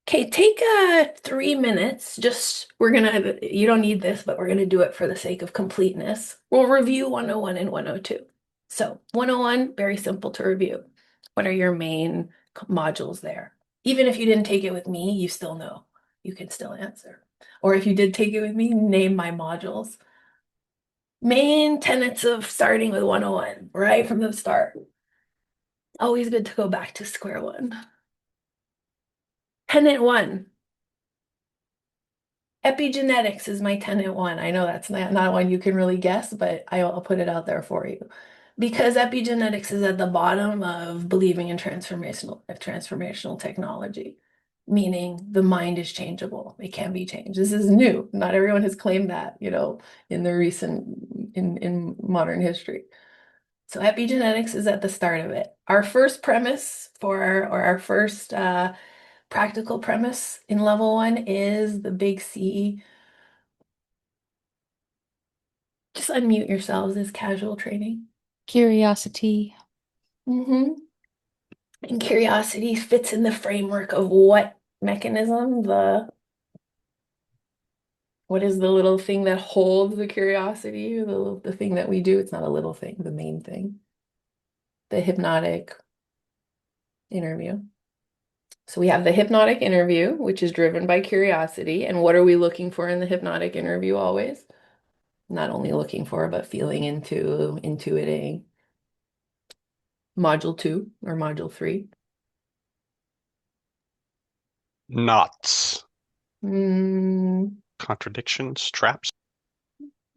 Okay, take 3 minutes. You don't need this, but we're gonna do it for the sake of completeness. We'll review 101 and 102. So 101, very simple to review. What are your main modules there? Even if you didn't take it with me, you still know. You can still answer. Or if you did take it with me, name my modules. Main tenets of starting with 101, right from the start. Always good to go back to square one. Tenet one. Epigenetics is my tenet one. I know that's not one you can really guess, but I'll put it out there for you. Because epigenetics is at the bottom of believing in transformational technology, meaning the mind is changeable. It can be changed. This is new. Not everyone has claimed that, in the in modern history. So epigenetics is at the start of it. Our first premise or our first practical premise in level one is the big C. Just unmute yourselves as casual training. Curiosity. Mm-hmm. And curiosity fits in the framework of what mechanism? What is the little thing that holds the curiosity? The thing that we do. It's not a little thing, the main thing. The hypnotic interview. So we have the hypnotic interview, which is driven by curiosity. And what are we looking for in the hypnotic interview always? Not only looking for, but feeling into, intuiting. Module 2 or module 3. Knots, Mm, contradictions, traps.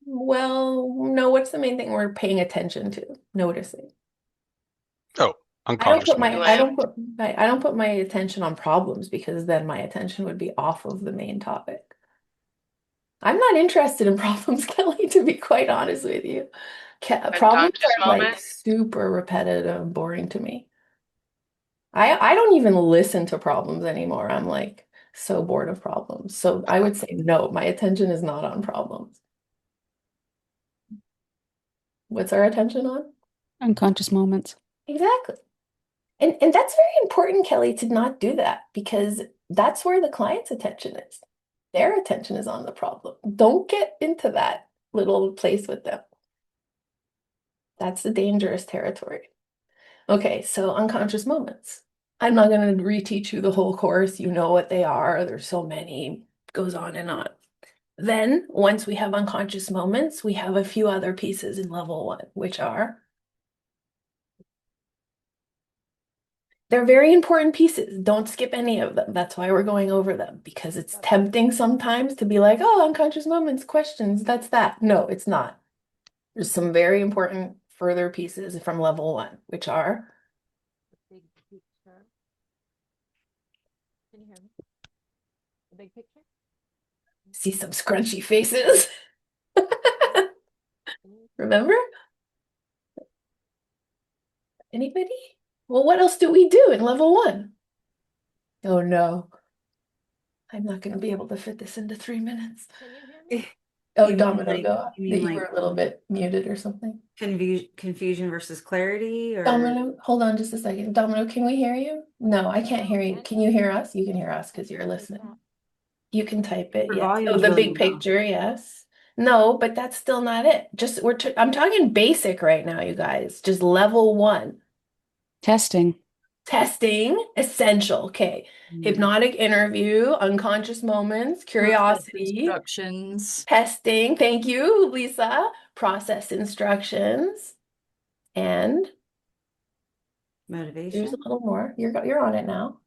well, no, what's the main thing we're paying attention to, noticing? Oh, unconscious moments. I don't put my attention on problems because then my attention would be off of the main topic. I'm not interested in problems, Kelly, to be quite honest with you. Problems Unconscious are like moment. super repetitive and boring to me. I don't even listen to problems anymore. I'm like so bored of problems. So I would say no, my attention is not on problems. What's our attention on? Unconscious moments. Exactly. And that's very important, Kelly, to not do that because that's where the client's attention is. Their attention is on the problem. Don't get into that little place with them. That's the dangerous territory. Okay, so unconscious moments. I'm not going to reteach you the whole course. You know what they are. There's so many, goes on and on. Then, once we have unconscious moments, we have a few other pieces in level one, which are they're very important pieces. Don't skip any of them. That's why we're going over them because it's tempting sometimes to be like, oh, unconscious moments, questions, that's that. No, it's not. There's some very important further pieces from level one, which are Big picture. Can you hear me? The big picture? see some scrunchy faces. Remember? Anybody? Well, what else do we do in level one? Oh no, I'm not going to be able to fit this into 3 minutes. Can you hear me? Oh, You mean Domino, go. you mean You were a little bit muted or something. confusion versus clarity, or Domino, hold on just a second. Domino, can we hear you? No, I can't hear you. Can you hear us? You can hear us because you're listening. You can type it, your yes. Oh, volume's the really big low. picture, yes. No, but that's still not it. I'm talking basic right now, you guys. Just level one. Testing. Testing, essential. Okay. Hypnotic interview, unconscious moments, Process curiosity, instructions. testing. Thank you, Lisa. Process instructions. And there's a Motivation. little more. You're on it now.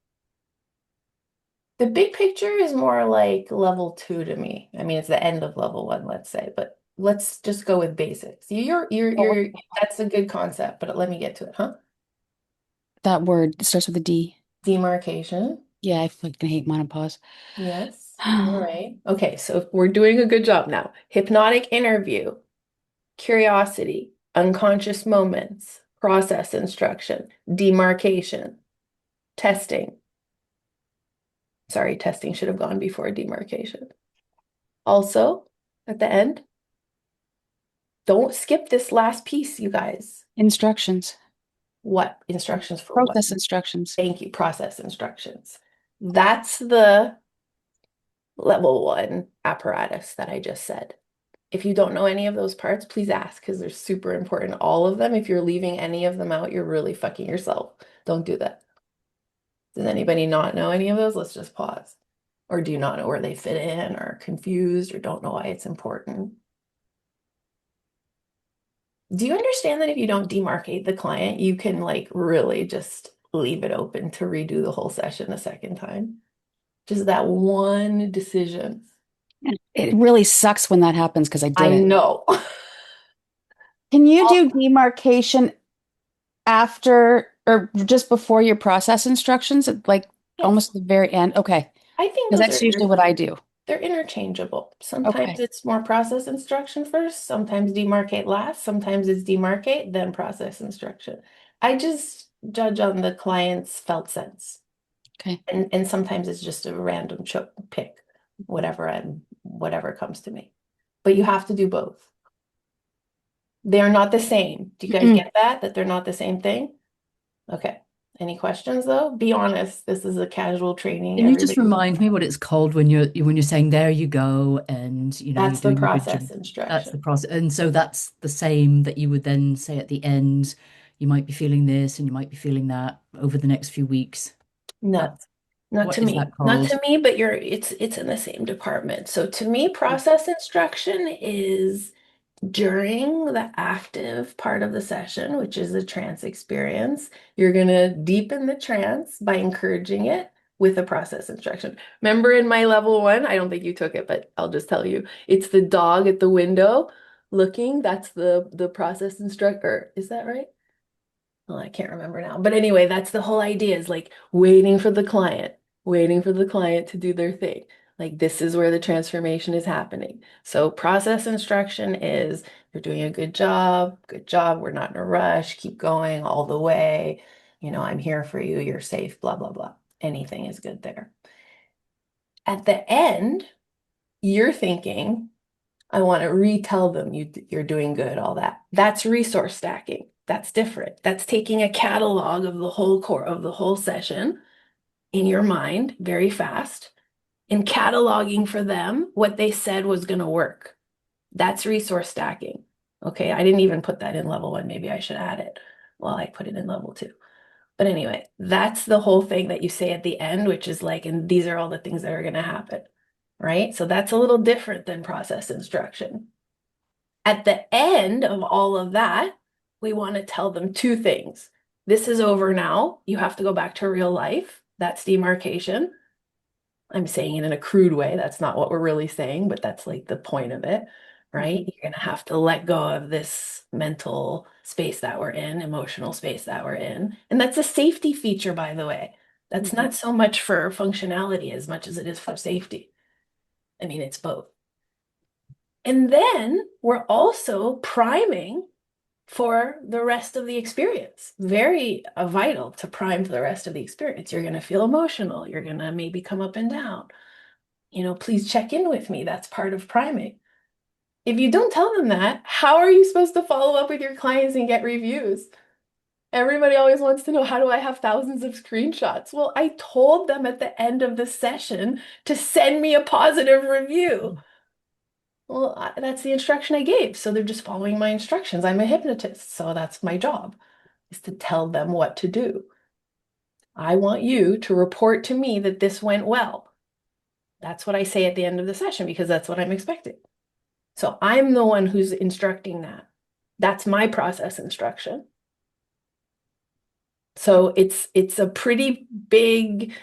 The big picture is more like level two to me. I mean, it's the end of level one, let's say, but let's just go with basics. That's a good concept, but let me get to it, huh? That word starts with a D. Demarcation. Yeah, I fucking hate monopause. Yes. All right. Okay, so we're doing a good job now. Hypnotic interview, curiosity, unconscious moments, process instruction, demarcation, testing. Sorry, testing should have gone before demarcation. Also, at the end, don't skip this last piece, you guys. Instructions. What? Instructions for what? Process instructions. Thank you. Process instructions. That's the level 1 apparatus that I just said. If you don't know any of those parts, please ask because they're super important. All of them. If you're leaving any of them out, you're really fucking yourself. Don't do that. Does anybody not know any of those? Let's just pause. Or do you not know where they fit in, or confused, or don't know why it's important? Do you understand that if you don't demarcate the client, you can like really just leave it open to redo the whole session a second time? Just that one decision. And it really sucks when that happens because I did I it. know. Can you do demarcation after or just before your process instructions, like Yes, almost at the very end? Okay. I think Because those that's usually what I do. they're interchangeable. Sometimes Okay. it's more process instruction first, sometimes demarcate last, sometimes it's demarcate, then process instruction. I just judge on the client's felt sense. Okay. And sometimes it's just a random pick, whatever comes to me. But you have to do both. They are not the same. Do you guys Mm-mm. get that? That they're not the same thing? Okay. Any questions though? Be honest. This is a casual training. Can you just Everybody, remind me what it's called when you're saying there you go and you're that's the doing a good job? process That's the instruction. process. And so that's the same that you would then say at the end, you might be feeling this and you might be feeling that over the next few weeks. No, That's not what to is me. that Not called? to me, but it's in the same department. So to me, process instruction is during the active part of the session, which is the trance experience. You're going to deepen the trance by encouraging it with a process instruction. Remember in my level 1, I don't think you took it, but I'll just tell you, it's the dog at the window looking. That's the process instructor. Is that right? Well, I can't remember now. But anyway, that's the whole idea is like waiting for the client to do their thing. Like this is where the transformation is happening. So process instruction is you're doing a good job, good job. We're not in a rush. Keep going all the way. I'm here for you. You're safe, blah, blah, blah. Anything is good there. At the end, you're thinking, I want to retell them you're doing good, all that. That's resource stacking. That's different. That's taking a catalog of the whole core of the whole session in your mind very fast and cataloging for them what they said was going to work. That's resource stacking. Okay, I didn't even put that in level 1. Maybe I should add it. Well, I put it in level 2. But anyway, that's the whole thing that you say at the end, which is like, and these are all the things that are going to happen, right? So that's a little different than process instruction. At the end of all of that, we want to tell them 2 things. This is over now. You have to go back to real life. That's demarcation. I'm saying it in a crude way. That's not what we're really saying, but that's like the point of it, right? You're going to have to let go of this mental space that we're in, emotional space that we're in. And that's a safety feature, by the way. That's not so much for functionality as much as it is for safety. I mean, it's both. And then we're also priming for the rest of the experience. Very vital to prime for the rest of the experience. You're going to feel emotional. You're going to maybe come up and down. Please check in with me. That's part of priming. If you don't tell them that, how are you supposed to follow up with your clients and get reviews? Everybody always wants to know, how do I have thousands of screenshots? Well, I told them at the end of the session to send me a positive review. Well, that's the instruction I gave. So they're just following my instructions. I'm a hypnotist, so that's my job, is to tell them what to do. I want you to report to me that this went well. That's what I say at the end of the session because that's what I'm expecting. So I'm the one who's instructing that. That's my process instruction. So it's a pretty big,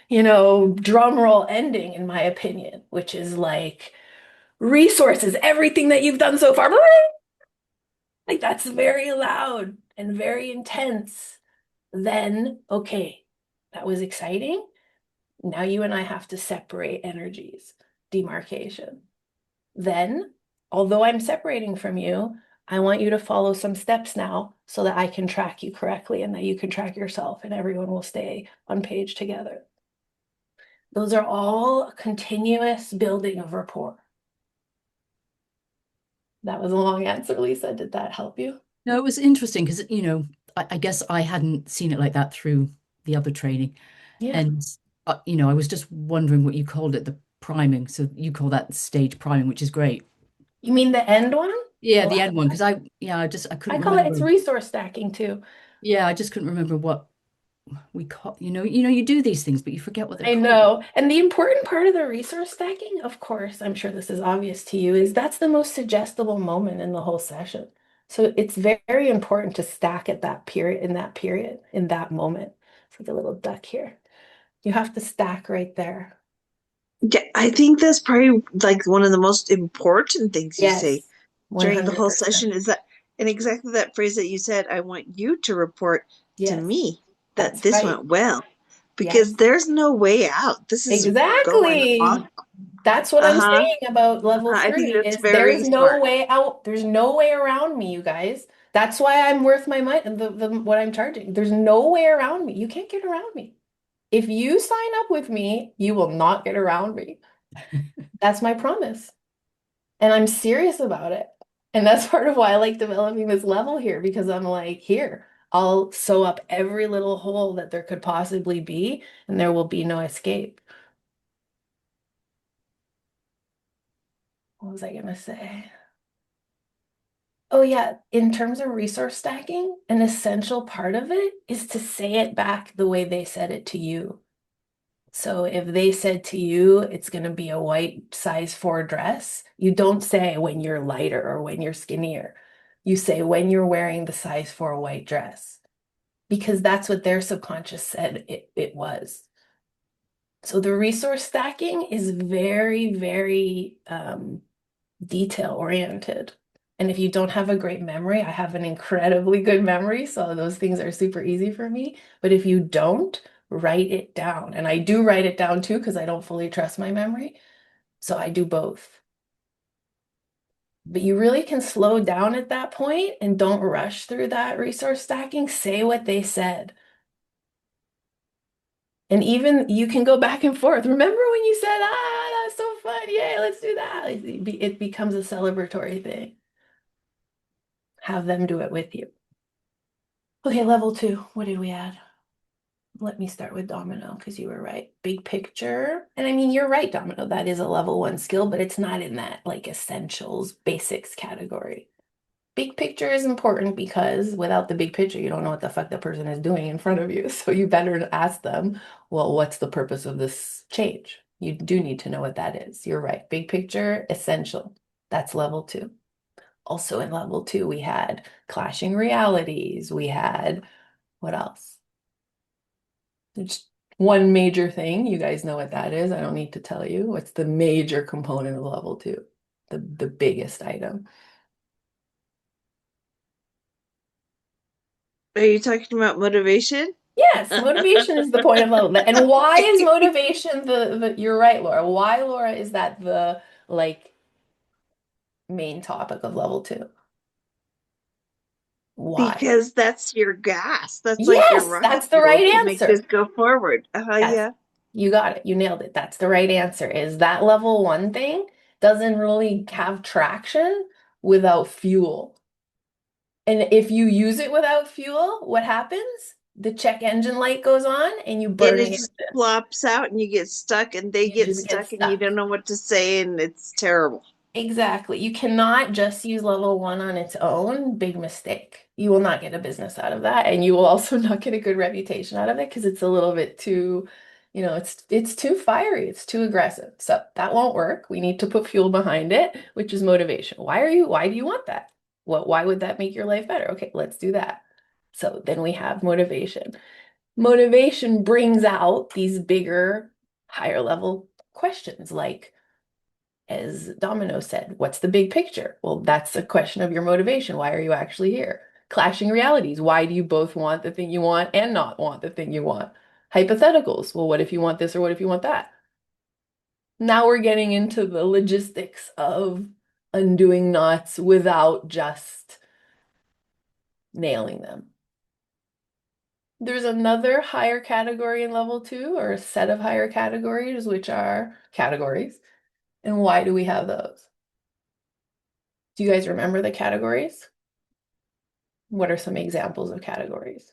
drum roll ending in my opinion, which is like resources, everything that you've done so far. Like that's very loud and very intense. Then, okay, that was exciting. Now you and I have to separate energies, demarcation. Then, although I'm separating from you, I want you to follow some steps now so that I can track you correctly and that you can track yourself and everyone will stay on page together. Those are all continuous building of rapport. That was a long answer, Lisa. Did that help you? No, it was interesting because I guess I hadn't seen it like that through the other training. Yeah. And I was just wondering what you called it, the priming. So you call that stage priming, which is great. You mean the end one? Yeah, The the last end one, because I I couldn't call it, remember. it's resource stacking too. Yeah, I just couldn't remember what we call, you do these things, but you forget what they're I called. know. And the important part of the resource stacking, of course, I'm sure this is obvious to you, is that's the most suggestible moment in the whole session. So it's very important to stack at that period, in that moment. It's like a little duck here. You have to stack right there. Yeah, I think that's probably like one of the most important things you say Yes, during the whole 100%. session is that, and exactly that phrase that you said, I want you to report to Yes, me that that's this right. went well, because Yes, there's no way out. This is going on. exactly. That's what I'm Uh-huh. saying about level I think three that's is there's very no smart. way out. There's no way around me, you guys. That's why I'm worth my money, what I'm charging. There's no way around me. You can't get around me. If you sign up with me, you will not get around me. That's my promise. And I'm serious about it. And that's part of why I like developing this level here, because I'm like, here, I'll sew up every little hole that there could possibly be, and there will be no escape. What was I gonna say? Oh, yeah. In terms of resource stacking, an essential part of it is to say it back the way they said it to you. So if they said to you, it's going to be a white size 4 dress, you don't say when you're lighter or when you're skinnier. You say when you're wearing the size 4 white dress, because that's what their subconscious said it was. So the resource stacking is very, very detail oriented. And if you don't have a great memory, I have an incredibly good memory, so those things are super easy for me. But if you don't, write it down. And I do write it down too, because I don't fully trust my memory. So I do both. But you really can slow down at that point and don't rush through that resource stacking. Say what they said. And even you can go back and forth. Remember when you said, that's so fun. Yay, let's do that. It becomes a celebratory thing. Have them do it with you. Okay, level 2. What did we add? Let me start with domino because you were right. Big picture. And I mean, you're right, domino. That is a level 1 skill, but it's not in that like essentials, basics category. Big picture is important because without the big picture, you don't know what the fuck the person is doing in front of you. So you better ask them, well, what's the purpose of this change? You do need to know what that is. You're right. Big picture, essential. That's level 2. Also in level 2, we had clashing realities. We had what else? There's one major thing. You guys know what that is. I don't need to tell you. What's the major component of level 2? The biggest item. Are you talking about motivation? Yes, motivation is the point of level. And why is motivation you're right, Laura. Why, Laura, is that the like main topic of level 2? Why? Because that's your gas. That's like your Yes, rocket that's the fuel right to make this answer. go forward. That's Yeah. You got it. You nailed it. That's the right answer. Is that level 1 thing doesn't really have traction without fuel. And if you use it without fuel, what happens? The check engine light goes on and you And burn it the just engine. flops out and you get stuck and they You get just get stuck and you stuck. don't know what to say and it's terrible. Exactly. You cannot just use level 1 on its own. Big mistake. You will not get a business out of that, and you will also not get a good reputation out of it because it's a little bit too, it's too fiery, it's too aggressive. So that won't work. We need to put fuel behind it, which is motivation. Why do you want that? Why would that make your life better? Okay, let's do that. So then we have motivation. Motivation brings out these bigger, higher level questions like, as Domino said, what's the big picture? Well, that's a question of your motivation. Why are you actually here? Clashing realities. Why do you both want the thing you want and not want the thing you want? Hypotheticals. Well, what if you want this or what if you want that? Now we're getting into the logistics of undoing knots without just nailing them. There's another higher category in level 2, or a set of higher categories, which are categories. And why do we have those? Do you guys remember the categories? What are some examples of categories?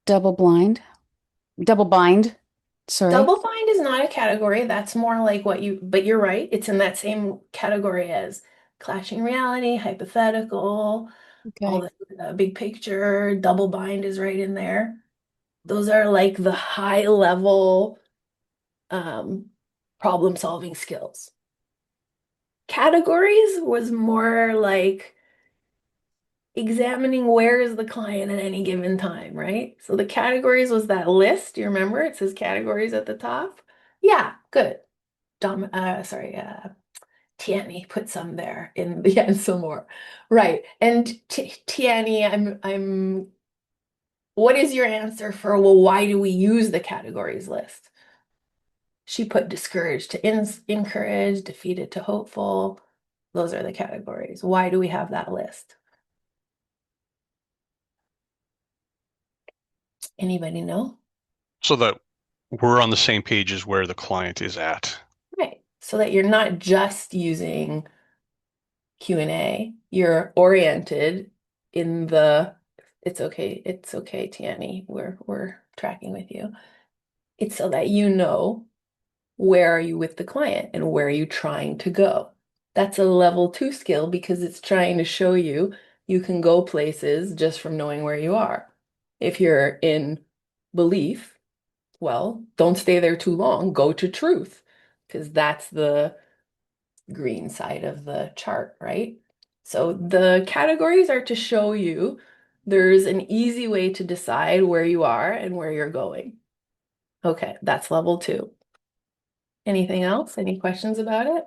Double blind. Double bind. Sorry. Double bind is not a category. That's more like but you're right. It's in that same category as clashing reality, hypothetical, all Okay. the big picture. Double bind is right in there. Those are like the high level problem solving skills. Categories was more like examining where is the client at any given time, right? So the categories was that list. You remember it says categories at the top? Yeah, good. Tiani put some there in the end, some more. Right. And Tiani, what is your answer for, well, why do we use the categories list? She put discouraged to encourage, defeated to hopeful. Those are the categories. Why do we have that list? Anybody know? So that we're on the same page as where the client is at. Right. So that you're not just using Q&A, you're oriented in the it's okay, Tiani. We're tracking with you. It's so that you know where are you with the client and where are you trying to go. That's a level 2 skill because it's trying to show you you can go places just from knowing where you are. If you're in belief, well, don't stay there too long. Go to truth because that's the green side of the chart, right? So the categories are to show you there's an easy way to decide where you are and where you're going. Okay, that's level 2. Anything else? Any questions about it?